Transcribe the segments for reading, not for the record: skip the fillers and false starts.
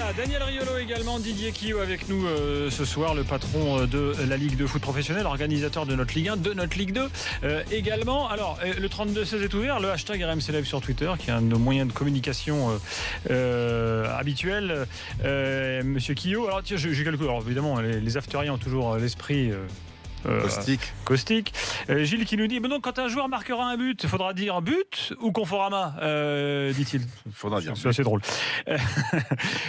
Voilà, Daniel Riolo également, Didier Quillot avec nous ce soir, le patron de la Ligue de foot professionnel, organisateur de notre Ligue 1, de notre Ligue 2 également. Alors, le 32-16 est ouvert, le hashtag RMC Live sur Twitter, qui est un de nos moyens de communication habituels. Monsieur Quillot, alors tiens, j'ai quelques... Alors évidemment, les afteriens ont toujours l'esprit... caustique. Gilles qui nous dit donc quand un joueur marquera un but, il faudra dire but ou Conforama, dit-il. Il faudra dire. C'est assez drôle.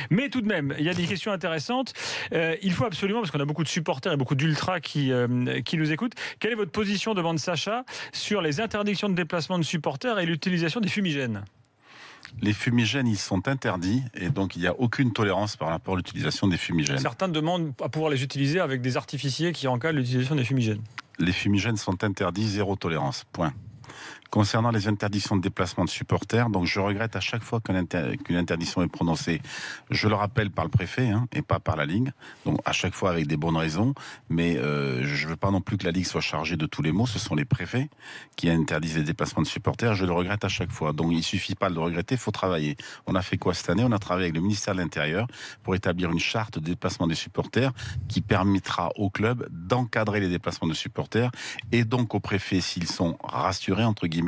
Mais tout de même, il y a des questions intéressantes. Il faut absolument, parce qu'on a beaucoup de supporters et beaucoup d'ultras qui nous écoutent, quelle est votre position, demande Sacha, sur les interdictions de déplacement de supporters et l'utilisation des fumigènes? Les fumigènes, ils sont interdits et donc il n'y a aucune tolérance par rapport à l'utilisation des fumigènes. Certains demandent à pouvoir les utiliser avec des artificiers qui encadrent l'utilisation des fumigènes. Les fumigènes sont interdits, zéro tolérance, point. Concernant les interdictions de déplacement de supporters, donc je regrette à chaque fois qu'une interdiction est prononcée, je le rappelle par le préfet et pas par la Ligue, donc à chaque fois avec des bonnes raisons, mais je ne veux pas non plus que la Ligue soit chargée de tous les maux, ce sont les préfets qui interdisent les déplacements de supporters, je le regrette à chaque fois, donc il ne suffit pas de le regretter, il faut travailler. On a fait quoi cette année? On a travaillé avec le ministère de l'Intérieur pour établir une charte de déplacement des supporters qui permettra aux clubs d'encadrer les déplacements de supporters et donc aux préfets, s'ils sont rassurés, entre guillemets,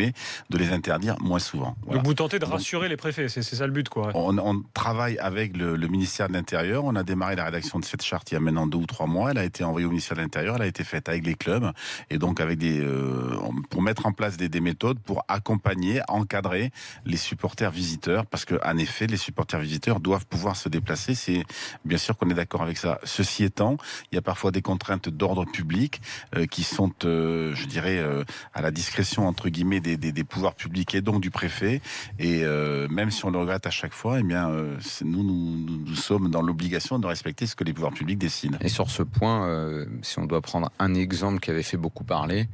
de les interdire moins souvent. Voilà. Donc vous tentez de rassurer les préfets, c'est ça le but, quoi. On travaille avec le ministère de l'Intérieur. On a démarré la rédaction de cette charte il y a maintenant 2 ou 3 mois. Elle a été envoyée au ministère de l'Intérieur. Elle a été faite avec les clubs et donc avec pour mettre en place des méthodes pour accompagner, encadrer les supporters visiteurs, parce que en effet, les supporters visiteurs doivent pouvoir se déplacer. C'est bien sûr qu'on est d'accord avec ça. Ceci étant, il y a parfois des contraintes d'ordre public qui sont, je dirais, à la discrétion entre guillemets des pouvoirs publics et donc du préfet, et même si on le regrette à chaque fois, eh bien, nous sommes dans l'obligation de respecter ce que les pouvoirs publics décident. Et sur ce point, si on doit prendre un exemple qui avait fait beaucoup parler,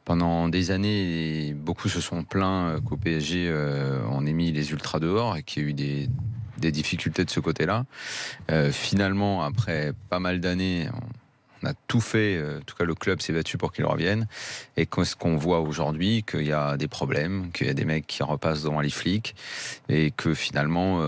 pendant des années, beaucoup se sont plaints qu'au PSG, on ait mis les ultras dehors et qu'il y a eu des difficultés de ce côté-là. Finalement, après pas mal d'années, on a tout fait, en tout cas le club s'est battu pour qu'il revienne. Et ce qu'on voit aujourd'hui, qu'il y a des problèmes, qu'il y a des mecs qui repassent devant les flics, et que finalement,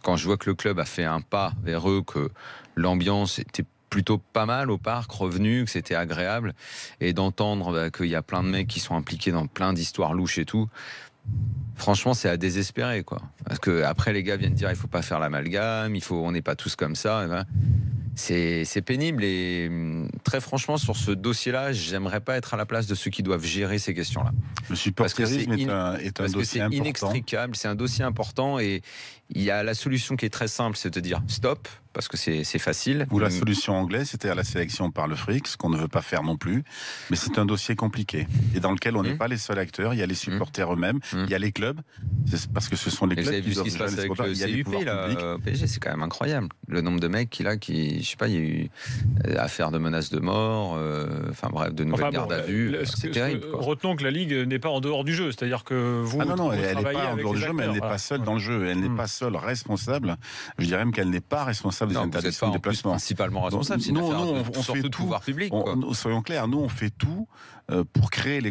quand je vois que le club a fait un pas vers eux, que l'ambiance était plutôt pas mal au parc, revenu, que c'était agréable, et d'entendre qu'il y a plein de mecs qui sont impliqués dans plein d'histoires louches et tout, franchement, c'est à désespérer, quoi. Parce que après, les gars viennent dire il faut pas faire l'amalgame, on n'est pas tous comme ça. Et ben, c'est pénible, et très franchement, sur ce dossier-là, j'aimerais pas être à la place de ceux qui doivent gérer ces questions-là. Le supporterisme est un dossier important. Inextricable, c'est un dossier important, et il y a la solution qui est très simple, c'est de dire stop, parce que c'est facile. Ou la solution anglaise, c'était à la sélection par le fric, ce qu'on ne veut pas faire non plus. Mais c'est un dossier compliqué et dans lequel on n'est pas les seuls acteurs. Il y a les supporters eux-mêmes, il y a les clubs, parce que ce sont les clubs qui doivent gérer les supporters. Il y a les pouvoirs publics. PSG, c'est quand même incroyable. Le nombre de mecs je sais pas, il y a eu affaire de menaces de mort, enfin bref, de nouvelles gardes à vue. C'est terrible. Retenons que la Ligue n'est pas en dehors du jeu, c'est-à-dire que vous. Non, elle n'est pas en dehors du jeu, mais elle n'est pas seule dans le jeu. Elle n'est pas seule responsable. Je dirais même qu'elle n'est pas responsable des interdictions de déplacement. Principalement responsable, c'est une affaire de sorte de pouvoir public. Soyons clairs, nous on fait tout pour créer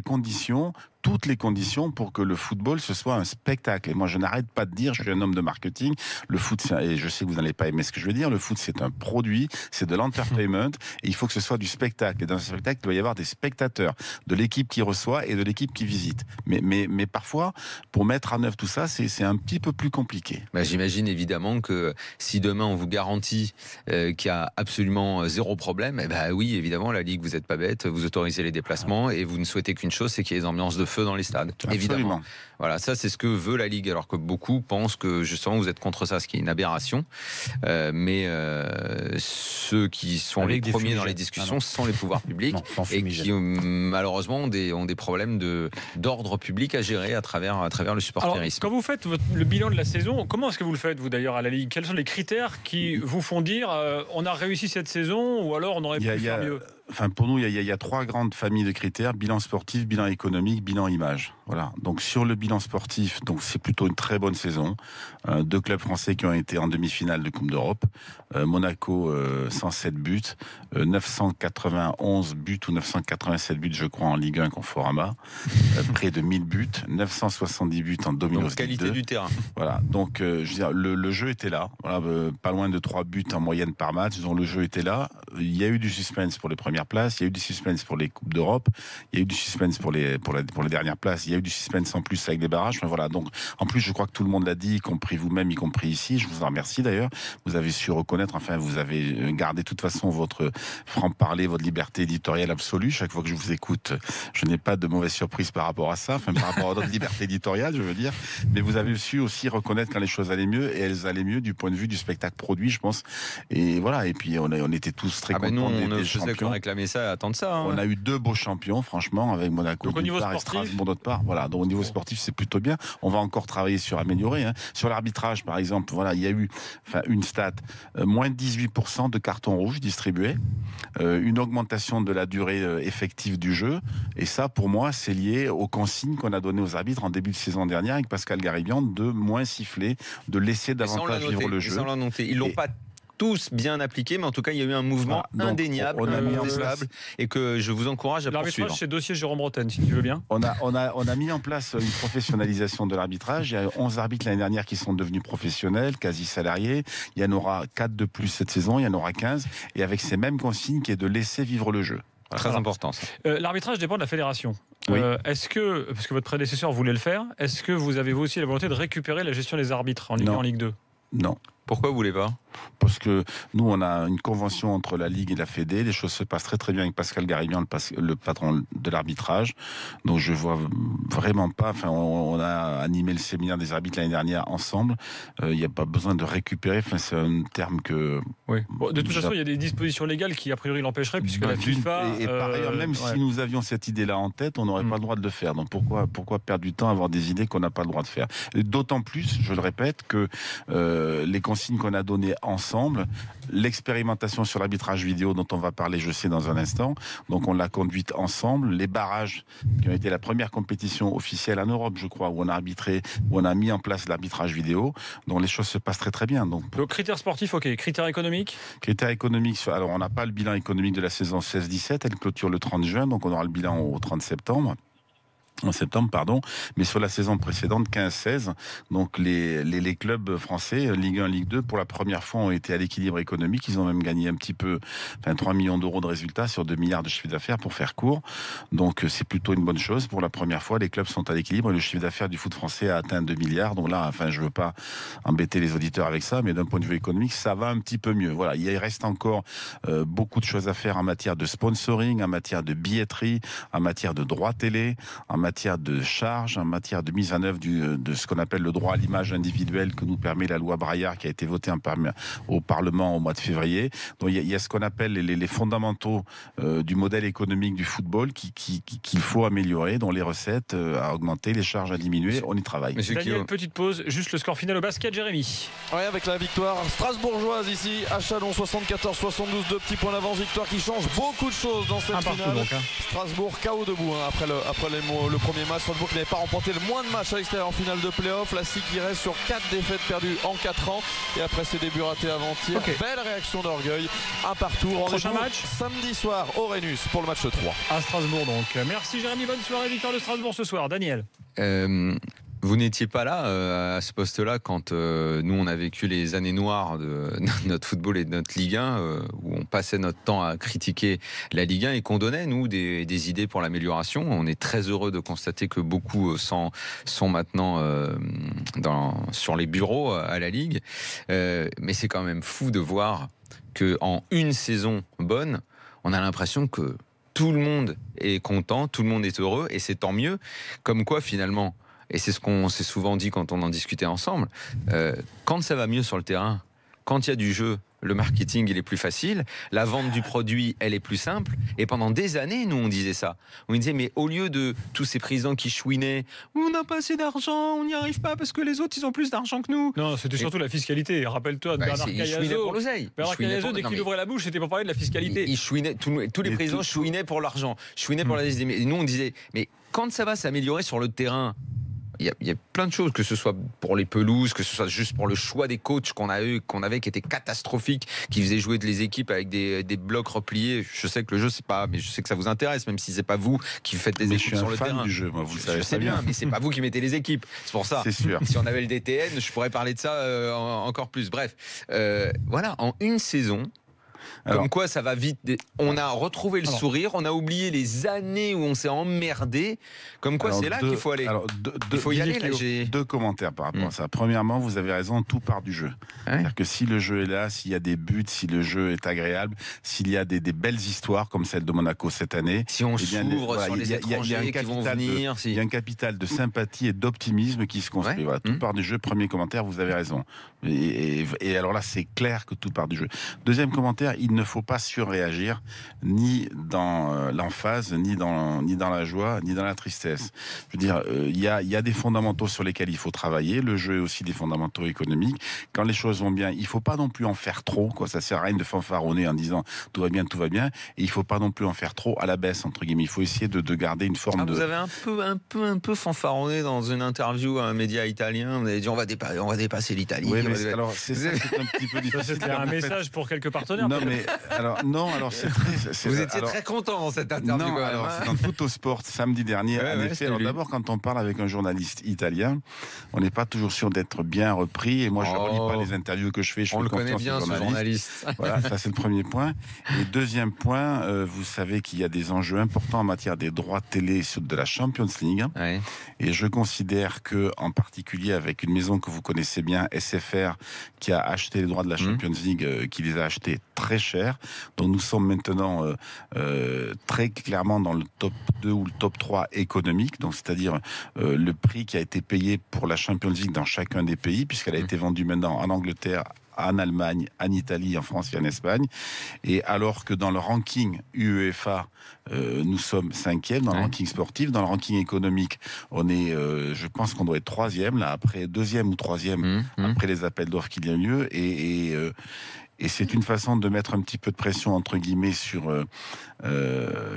toutes les conditions pour que le football ce soit un spectacle. Et moi je n'arrête pas de dire, je suis un homme de marketing, le foot, et je sais que vous n'allez pas aimer ce que je veux dire, le foot c'est un produit, c'est de l'entertainment, et il faut que ce soit du spectacle. Et dans ce spectacle, il doit y avoir des spectateurs, de l'équipe qui reçoit et de l'équipe qui visite. Mais parfois, pour mettre en œuvre tout ça, c'est un petit peu plus compliqué. J'imagine évidemment que si demain on vous garantit qu'il y a absolument zéro problème, oui, évidemment, la Ligue, vous n'êtes pas bête, vous autorisez les déplacements et vous ne souhaitez qu'une chose, c'est qu'il y ait des ambiances de feu dans les stades. Absolument. Évidemment. Voilà, ça c'est ce que veut la Ligue, alors que beaucoup pensent que justement vous êtes contre ça, ce qui est une aberration. Mais ceux qui sont les premiers dans les discussions, ce sont les pouvoirs publics, et qui malheureusement ont des problèmes d'ordre public à gérer à travers le supporterisme. Alors, quand vous faites le bilan de la saison, comment est-ce que vous le faites, vous d'ailleurs, à la Ligue? Quels sont les critères qui vous font dire on a réussi cette saison, ou alors on aurait pu faire mieux? Enfin, pour nous, il y a 3 grandes familles de critères: bilan sportif, bilan économique, bilan image. Voilà. Donc sur le bilan sportif, donc c'est plutôt une très bonne saison. 2 clubs français qui ont été en demi-finale de Coupe d'Europe. Monaco, 107 buts, 991 buts ou 987 buts, je crois, en Ligue 1 Conforama. Près de 1000 buts, 970 buts en Domino's Donc, qualité Ligue 2. du terrain. Voilà. Donc, je veux dire, le jeu était là. Voilà, pas loin de 3 buts en moyenne par match. Donc, le jeu était là. Il y a eu du suspense pour les premières places. Il y a eu du suspense pour les Coupes d'Europe. Il y a eu du suspense pour les dernières places. Il y a eu du suspense en plus avec les barrages. Enfin, voilà. Donc, en plus, je crois que tout le monde l'a dit, y compris vous-même, y compris ici. Je vous en remercie d'ailleurs. Vous avez su reconnaître, enfin, vous avez gardé de toute façon votre franc-parler, votre liberté éditoriale absolue. Chaque fois que je vous écoute, je n'ai pas de mauvaise surprise par rapport à ça. Enfin, par rapport à votre liberté éditoriale, je veux dire. Mais vous avez su aussi reconnaître quand les choses allaient mieux, et elles allaient mieux du point de vue du spectacle produit, je pense. Et voilà. Et puis, on était tous très contents. Nous, on des ne faisait que champions. réclamer ça, attendre ça. On a eu 2 beaux champions, franchement, avec Monaco d'une part et Strasbourg d'autre part. Voilà. Donc au niveau sportif, c'est plutôt bien. On va encore travailler sur améliorer. Hein. Sur l'arbitrage, par exemple, voilà, il y a eu, une stat, moins de 18% de cartons rouges distribués, une augmentation de la durée effective du jeu. Et ça, pour moi, c'est lié aux consignes qu'on a données aux arbitres en début de saison dernière avec Pascal Garibian, de moins siffler, de laisser davantage vivre le jeu. Ils l'ont pas tous bien appliqués, mais en tout cas, il y a eu un mouvement indéniable, incontestable, et que je vous encourage à poursuivre. L'arbitrage, c'est dossier Jérôme Bretagne, si tu veux bien. On a mis en place une professionnalisation de l'arbitrage. Il y a 11 arbitres l'année dernière qui sont devenus professionnels, quasi salariés. Il y en aura 4 de plus cette saison, il y en aura 15, et avec ces mêmes consignes qui est de laisser vivre le jeu. Voilà. Très important, ça. L'arbitrage dépend de la fédération. Oui. Est-ce que, parce que votre prédécesseur voulait le faire, est-ce que vous avez aussi la volonté de récupérer la gestion des arbitres en Ligue 1, en Ligue 2 ? Non. Pourquoi vous voulez pas ? Parce que nous, on a une convention entre la Ligue et la Fédé. Les choses se passent très très bien avec Pascal Garibian, le patron de l'arbitrage. Donc je vois vraiment pas. Enfin, on a animé le séminaire des arbitres l'année dernière ensemble. Il n'y a pas besoin de récupérer. Enfin, c'est un terme que. Oui. Bon, de toute façon, il y a des dispositions légales qui a priori l'empêcheraient, puisque la FIFA. Et par ailleurs, même si nous avions cette idée-là en tête, on n'aurait pas le droit de le faire. Donc pourquoi perdre du temps à avoir des idées qu'on n'a pas le droit de faire ? D'autant plus, je le répète, que les consignes qu'on a données ensemble, l'expérimentation sur l'arbitrage vidéo dont on va parler, je sais, dans un instant, donc on l'a conduite ensemble, les barrages qui ont été la première compétition officielle en Europe, je crois, où on a arbitré, où on a mis en place l'arbitrage vidéo, donc les choses se passent très très bien. Donc critères sportifs, ok. Critères économiques ? Critères économiques, alors on n'a pas le bilan économique de la saison 16-17, elle clôture le 30 juin, donc on aura le bilan au 30 septembre. En septembre, pardon, mais sur la saison précédente, 15-16, donc les clubs français, Ligue 1, Ligue 2, pour la première fois ont été à l'équilibre économique. Ils ont même gagné un petit peu, 3 millions d'euros de résultats sur 2 milliards de chiffre d'affaires, pour faire court. Donc c'est plutôt une bonne chose. Pour la première fois, les clubs sont à l'équilibre et le chiffre d'affaires du foot français a atteint 2 milliards. Donc là, je veux pas embêter les auditeurs avec ça, mais d'un point de vue économique, ça va un petit peu mieux. Voilà, il reste encore beaucoup de choses à faire en matière de sponsoring, en matière de billetterie, en matière de droits télé, en matière de charges, en matière de mise en œuvre de ce qu'on appelle le droit à l'image individuelle que nous permet la loi Braillard, qui a été votée au Parlement au mois de février. Donc il y a ce qu'on appelle les fondamentaux du modèle économique du football qu'il faut améliorer, dont les recettes à augmenter, les charges à diminuer. On y travaille. Daniel, petite pause, juste le score final au basket, Jérémy. Oui, avec la victoire strasbourgeoise ici à Chalon, 74-72, 2 petits points d'avance, victoire qui change beaucoup de choses dans cette finale. Donc, Strasbourg KO debout après le premier match. Strasbourg qui n'avait pas remporté le moins de matchs à l'extérieur en finale de play-off. La SIC qui reste sur 4 défaites perdues en 4 ans. Et après ses débuts ratés avant-hier, belle réaction d'orgueil. Un partout. Prochain match samedi soir au Rhenus pour le match 3. À Strasbourg donc. Merci Jérémy, bonne soirée. Victoire de Strasbourg ce soir. Daniel. Vous n'étiez pas là à ce poste-là quand nous on a vécu les années noires de notre football et de notre Ligue 1 où on passait notre temps à critiquer la Ligue 1 et qu'on donnait nous des idées pour l'amélioration. On est très heureux de constater que beaucoup sont maintenant sur les bureaux à la Ligue. Mais c'est quand même fou de voir qu'en une saison bonne, on a l'impression que tout le monde est content, tout le monde est heureux et c'est tant mieux. Comme quoi finalement, et c'est ce qu'on s'est souvent dit quand on en discutait ensemble, quand ça va mieux sur le terrain, quand il y a du jeu, le marketing il est plus facile, la vente du produit elle est plus simple. Et pendant des années, nous on disait ça. On disait mais au lieu de tous ces présidents qui chouinaient, on n'a pas assez d'argent, on n'y arrive pas parce que les autres ils ont plus d'argent que nous. Non, c'était surtout la fiscalité. Rappelle-toi de Bernard Cayazo. Bernard Cayazo, dès qu'il ouvrait la bouche, c'était pour parler de la fiscalité. Il chouinait, tous les présidents chouinaient pour l'argent, chouinaient pour la destinée. Mais nous on disait mais quand ça va s'améliorer sur le terrain, il y a plein de choses, que ce soit pour les pelouses, que ce soit juste pour le choix des coachs qu'on avait qui était catastrophique, qui faisait jouer les équipes avec des blocs repliés. Je sais que le jeu c'est pas, mais je sais que ça vous intéresse, même si c'est pas vous qui faites les équipes sur le terrain. Du jeu, moi, vous savez je sais bien, mais c'est pas vous qui mettez les équipes. C'est pour ça. C'est sûr. Si on avait le DTN, je pourrais parler de ça encore plus. Bref, voilà, en une saison. Comme quoi ça va vite. On a retrouvé le sourire, on a oublié les années où on s'est emmerdé. Comme quoi c'est là qu'il faut aller. Il faut y aller. Là, deux commentaires par rapport à ça. Premièrement, vous avez raison, tout part du jeu. C'est-à-dire que si le jeu est là, s'il y a des buts, si le jeu est agréable, s'il y a des belles histoires comme celle de Monaco cette année, si on s'ouvre sur les étrangers qui vont venir, il y a un capital de sympathie et d'optimisme qui se construit. Voilà, tout part du jeu. Premier commentaire, vous avez raison. Et alors là, c'est clair que tout part du jeu. Deuxième commentaire, il ne faut pas surréagir ni dans l'emphase, ni dans la joie, ni dans la tristesse. Je veux dire, il y a des fondamentaux sur lesquels il faut travailler. Le jeu est aussi des fondamentaux économiques. Quand les choses vont bien, il ne faut pas non plus en faire trop. Ça ne sert à rien de fanfaronner en disant tout va bien, tout va bien. Et il ne faut pas non plus en faire trop à la baisse, entre guillemets. Il faut essayer de garder une forme de... Vous avez un peu fanfaronné dans une interview à un média italien. Vous avez dit on va dépasser l'Italie. Oui, mais alors c'est ça, c'est un petit peu difficile. C'était un message pour quelques partenaires. Non, mais alors c'est très. Vous étiez très content dans cette interview. Non, alors c'est dans Tutto Sport samedi dernier. En effet, alors d'abord quand on parle avec un journaliste italien, on n'est pas toujours sûr d'être bien repris. Et moi, je ne relis pas les interviews que je fais. On le connaît bien, ce journaliste. Voilà, ça c'est le premier point. Et deuxième point, vous savez qu'il y a des enjeux importants en matière des droits télé de la Champions League. Ouais. Et je considère que, en particulier avec une maison que vous connaissez bien, SFR, qui a acheté les droits de la Champions League, qui les a achetés très cher. Donc nous sommes maintenant très clairement dans le top 2 ou le top 3 économique, donc c'est-à-dire le prix qui a été payé pour la Champions League dans chacun des pays, puisqu'elle a été vendue maintenant en Angleterre, en Allemagne, en Italie, en France et en Espagne. Et alors que dans le ranking UEFA, nous sommes 5e dans le ranking sportif, dans le ranking économique, on est, je pense qu'on doit être 3e, là, après 2e ou 3e, après les appels d'offres qu'il y a lieu. Et c'est une façon de mettre un petit peu de pression, entre guillemets, sur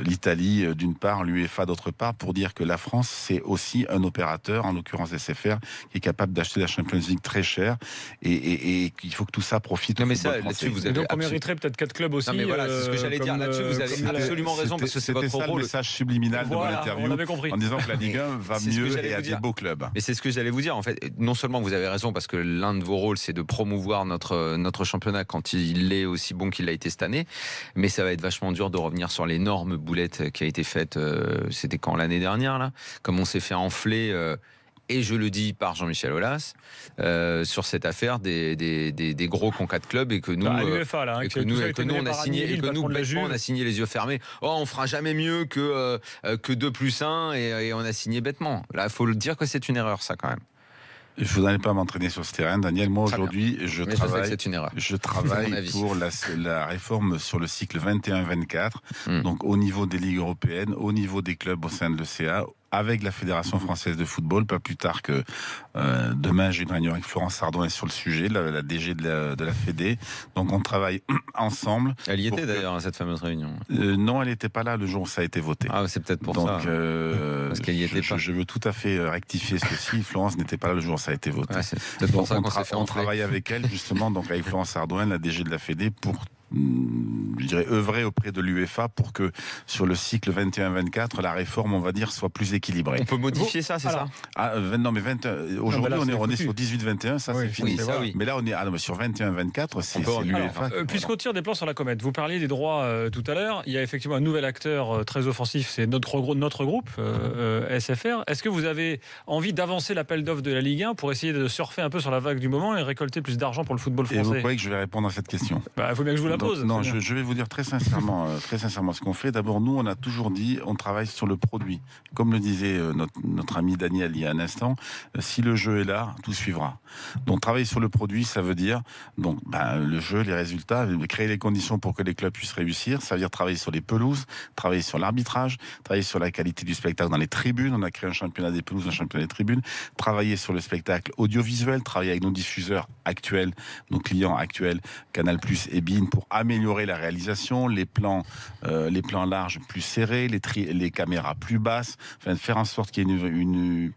l'Italie, d'une part, l'UEFA, d'autre part, pour dire que la France, c'est aussi un opérateur, en l'occurrence SFR, qui est capable d'acheter la Champions League très cher, et qu'il faut que tout ça profite au football français. Vous avez donc on mériterait peut-être 4 clubs aussi. Non mais voilà, c'est ce que j'allais dire. Là-dessus, vous avez absolument raison, parce que c'est votre rôle. C'était ça le message subliminal de mon interview, en disant que la Ligue 1 va mieux et a des beaux clubs. Mais c'est ce que j'allais vous dire, en fait. Non seulement vous avez raison, parce que l'un de vos rôles, c'est de promouvoir notre championnat quand il est aussi bon qu'il l'a été cette année, mais ça va être vachement dur de revenir sur l'énorme boulette qui a été faite, c'était quand, l'année dernière, là, comme on s'est fait enfler, et je le dis par Jean-Michel Aulas, sur cette affaire des gros concats de clubs, et que nous, l'UEFA, là, et que nous on a signé, et que nous, bêtement, on a signé les yeux fermés. Oh, on fera jamais mieux que 2+1, et on a signé bêtement. Là, il faut le dire que c'est une erreur, ça, quand même. Je ne voudrais pas m'entraîner sur ce terrain, Daniel. Moi, aujourd'hui, je travaille pour la réforme sur le cycle 21-24, donc au niveau des ligues européennes, au niveau des clubs au sein de l'ECA, avec la Fédération française de football. Pas plus tard que demain, j'ai une réunion avec Florence Ardouin sur le sujet, la DG de la Fédé. Donc on travaille ensemble. Elle y était d'ailleurs à cette fameuse réunion. Non, elle n'était pas là le jour où ça a été voté. Ah, c'est peut-être pour ça. Parce qu'elle y était pas. Je veux tout à fait rectifier ceci. Florence n'était pas là le jour où ça a été voté. Ouais, c'est peut-être pour ça qu'on s'est fait on travaille avec elle justement, donc avec Florence Ardouin, la DG de la Fédé, pour je dirais œuvrer auprès de l'UEFA pour que sur le cycle 21-24 la réforme, on va dire, soit plus équilibrée. On peut modifier ça, c'est ça? Non mais aujourd'hui on est sur 18-21, ça c'est fini. Ça, oui. Mais là on est sur 21-24, c'est l'UEFA. Puisqu'on tire des plans sur la comète, vous parliez des droits tout à l'heure, il y a effectivement un nouvel acteur très offensif, c'est notre groupe SFR. Est-ce que vous avez envie d'avancer l'appel d'offres de la Ligue 1 pour essayer de surfer un peu sur la vague du moment et récolter plus d'argent pour le football français? Et vous croyez que je vais répondre à cette question? Il faut bien que je vous la s'impose. Non, je vais vous dire très sincèrement ce qu'on fait. D'abord, nous, on a toujours dit, on travaille sur le produit. Comme le disait notre ami Daniel il y a un instant, si le jeu est là, tout suivra. Donc, travailler sur le produit, ça veut dire le jeu, les résultats, créer les conditions pour que les clubs puissent réussir. Ça veut dire travailler sur les pelouses, travailler sur l'arbitrage, travailler sur la qualité du spectacle dans les tribunes. On a créé un championnat des pelouses, un championnat des tribunes. Travailler sur le spectacle audiovisuel, travailler avec nos diffuseurs actuels, nos clients actuels, Canal+ et BeIN, pour améliorer la réalisation, les plans larges plus serrés, les caméras plus basses, enfin faire en sorte qu'il y ait une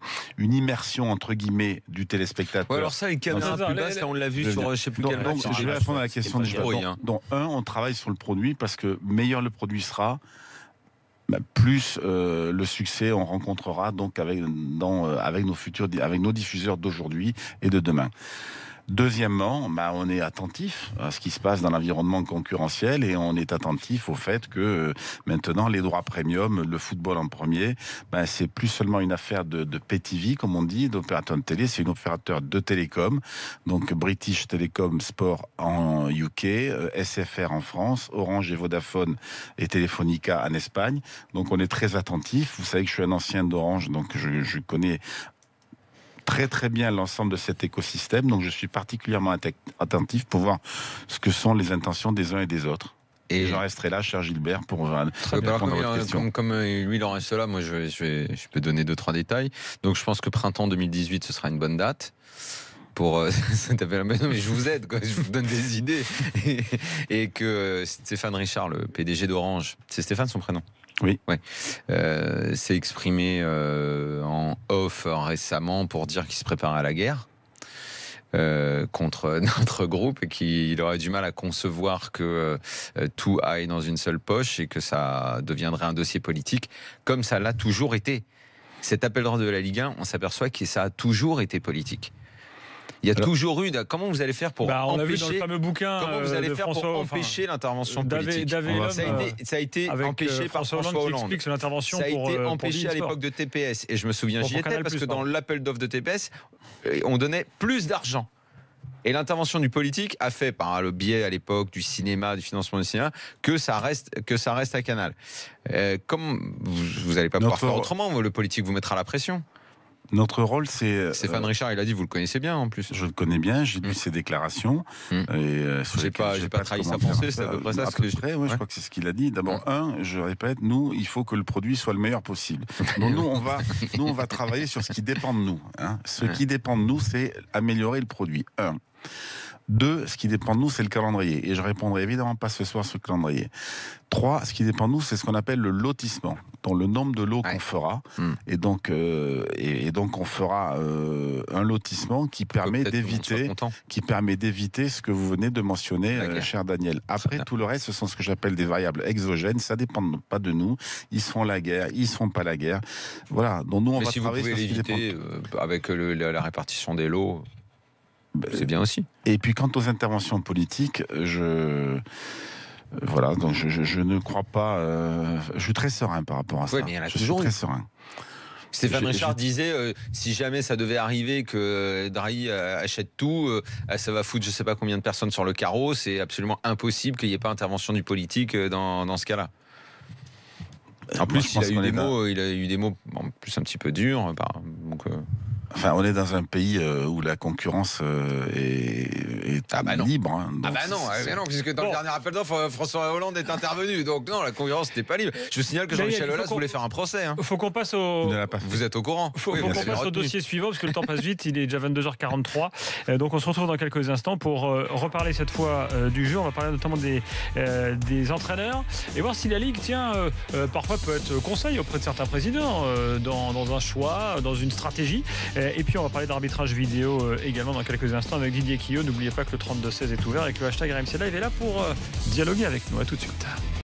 immersion entre guillemets du téléspectateur. Ouais, alors ça, les caméras plus basses, on l'a vu sur je sais plus quel match. Je vais répondre à la question déjà. Donc, on travaille sur le produit parce que meilleur le produit sera, plus le succès on rencontrera donc avec nos diffuseurs d'aujourd'hui et de demain. Deuxièmement, on est attentif à ce qui se passe dans l'environnement concurrentiel et on est attentif au fait que maintenant les droits premium, le football en premier, c'est plus seulement une affaire de pay TV comme on dit, d'opérateur de télé, c'est une opérateur de télécom, donc British Telecom Sport en UK, SFR en France, Orange et Vodafone et Telefonica en Espagne. Donc on est très attentif. Vous savez que je suis un ancien d'Orange, donc je connais très très bien l'ensemble de cet écosystème, donc je suis particulièrement attentif pour voir ce que sont les intentions des uns et des autres. Et j'en resterai là, cher Gilbert, pour répondre à votre question. Comme lui, il en reste là, moi je peux donner 2-3 détails. Donc je pense que printemps 2018, ce sera une bonne date. Pour mais je vous aide, quoi. Je vous donne des idées. Et que Stéphane Richard, le PDG d'Orange, c'est Stéphane son prénom? Oui. Ouais. S'est exprimé en off récemment pour dire qu'il se préparait à la guerre contre notre groupe et qu'il aurait du mal à concevoir que tout aille dans une seule poche et que ça deviendrait un dossier politique, comme ça l'a toujours été. Cet appel d'ordre de la Ligue 1, on s'aperçoit que ça a toujours été politique. Il y a toujours eu. Comment vous allez faire pour on empêcher, a vu dans le fameux bouquin comment vous allez faire pour empêcher l'intervention politique? Ça a été empêché par François Hollande. Ça a été empêché à l'époque de TPS. Et je me souviens, j'y étais parce que dans l'appel d'offres de TPS, on donnait plus d'argent. Et l'intervention du politique a fait, par le biais à l'époque du cinéma, du financement du cinéma, que ça reste à Canal. Comme vous n'allez pas pouvoir faire autrement, le politique vous mettra la pression. Notre rôle, c'est... Stéphane Richard, il a dit, vous le connaissez bien en plus. Je le connais bien, j'ai lu ses déclarations. J'ai pas trahi sa pensée, c'est à peu près ça. Je crois que c'est ce qu'il a dit. D'abord, je répète, nous, il faut que le produit soit le meilleur possible. Donc nous, on va travailler sur ce qui dépend de nous. Ce qui dépend de nous, c'est améliorer le produit. 1. 2, ce qui dépend de nous, c'est le calendrier. Et je répondrai évidemment pas ce soir sur le calendrier. 3, ce qui dépend de nous, c'est ce qu'on appelle le lotissement. Donc le nombre de lots qu'on fera. Et donc on fera un lotissement qui permet d'éviter ce que vous venez de mentionner, cher Daniel. Après, tout le reste, ce sont ce que j'appelle des variables exogènes. Ça dépend pas de nous. Ils seront la guerre, ils seront pas la guerre. Voilà. Donc nous, on va travailler sur ce qui dépend. Mais si vous pouvez l'éviter avec la répartition des lots, c'est bien aussi. Et puis quant aux interventions politiques, voilà, donc je ne crois pas. Je suis très serein par rapport à ça. Oui, mais il y en a toujours très serein. Stéphane Richard disait si jamais ça devait arriver que Drahi achète tout, ça va foutre je sais pas combien de personnes sur le carreau. C'est absolument impossible qu'il n'y ait pas intervention du politique dans ce cas-là. En plus, il a eu des mots en plus un petit peu durs. Donc, enfin, on est dans un pays où la concurrence est libre. Non, puisque dans le dernier appel d'offres, François Hollande est intervenu. Donc non, la concurrence n'était pas libre. Je vous signale que Jean-Michel Aulas voulait faire un procès. Il faut qu'on passe au... Vous êtes au courant? Faut qu'on passe au dossier suivant, parce que le temps passe vite, il est déjà 22h43. Donc on se retrouve dans quelques instants pour reparler cette fois du jeu. On va parler notamment des entraîneurs et voir si la Ligue, parfois peut être conseil auprès de certains présidents dans un choix, dans une stratégie. Et puis on va parler d'arbitrage vidéo également dans quelques instants avec Didier Quillot. N'oubliez pas que le 32-16 est ouvert et que le hashtag RMC Live est là pour dialoguer avec nous. À tout de suite.